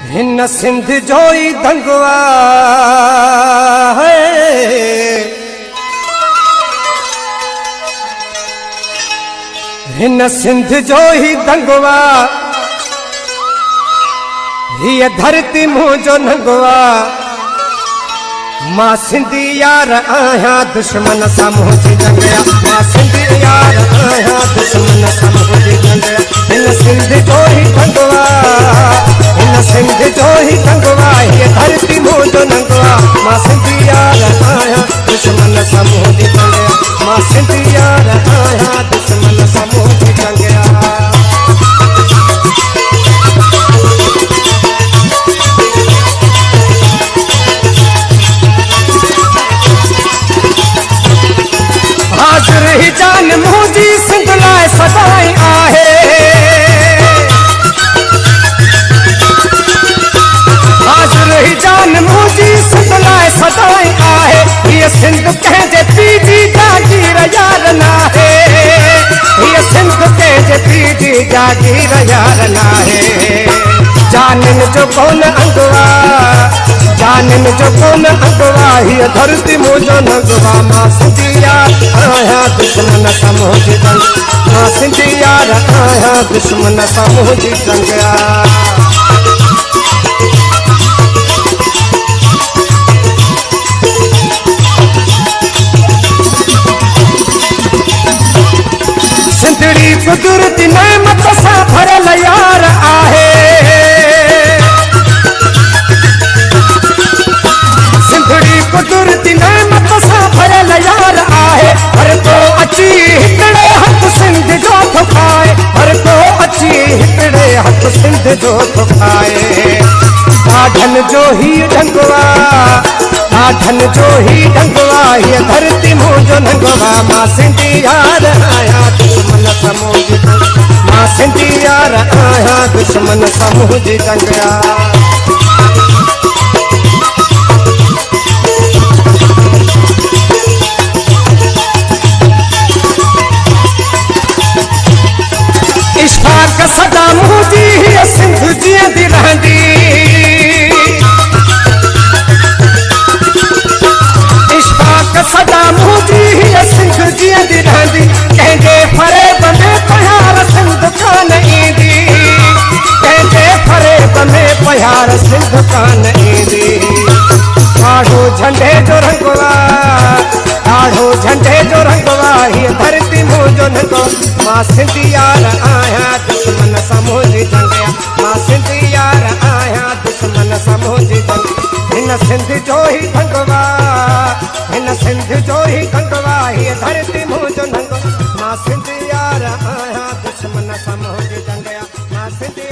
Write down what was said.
हिन सिंध जो ही दंगवा है, हिन सिंध जो ही दंगवा, ये धरती मुझो नंगवा। मां सिंधी यार आया दुश्मन सां मुंहिंजी जंगया, मां सिंधी यार आया दुश्मन सां मुंहिंजी जंगया। हिन सिंध जो ही दंगवा, हिन सिंध जो ही दंगवा, ये धरती मुझो नंगवा। मां सिंधी यार आया दुश्मन सां मुंहिंजी जंगया, मां सिंधी यार आया दुश्मन सां मुंहिंजी जंगया। हाज़िर ही जान मुझी सिंध लाइ सदाई आहे, हाज़िर ही जान मुझी सिंध लाइ सदाई आहे। ये सिंध कंहिंजे पीउ जी जागीर यार नाहे, ये सिंध कंहिंजे पीउ जी जागीर यार नाहे। जानन जो कोन अंगवा, जानन जो कोन अंगवा, हीअ धरती मुझो नंगवा। मां सिंधी यार आया दुश्मन सां मुंहिंजी जंग, मां सिंधी यार आया दुश्मन सां मुंहिंजी जंगया। सिंधड़ी कुदरती नेमत सां भरियल यार आहे, सिंधड़ी कुदरती नेमत सां भरियल यार आहे। हर को अची हिकिड़े हथ सिंध जो थो खाए, हर को अची हिकिड़े हथ सिंध जो थो खाए। ॾाढनि जो ही ढंगवा, ॾाढनि जो ही ढंगवा, हीअ धरती मुंहिंजो नंगवा। मां सिंधी यार आया दुश्मन सां मुंहिंजी जंग, मां सिंधी यार आया दुश्मन सां मुंहिंजी जंगया। इश्क़ सदा मुंहिंजी हीअ सिंध जीअंदी रहंदी, इश्क़ सदा मुंहिंजी हीअ सिंध जीअंदी रहंदी। कंहिंजे फ़रेब में प्यार सिंध कान ईंदी, कंहिंजे फ़रेब में प्यार सिंध कान ईंदी। ॾाढो झंडे जो रंगवा, ॾाढो झंडे जो रंगवा, हीअ धरती मुंहिंजो नंगवा। मां सिंधी यार आया दुश्मन सां मुंहिंजी जंगया, मां सिंधी यार आया दुश्मन सां मुंहिंजी जंग। हिन सिंध जो ही दंगवा, हिन सिंध जो ही दंगवा, हीअ धरती मुंहिंजो नंगवा। मां सिंधी यार आया दुश्मन सां मुंहिंजी जंगया, मां सिंधी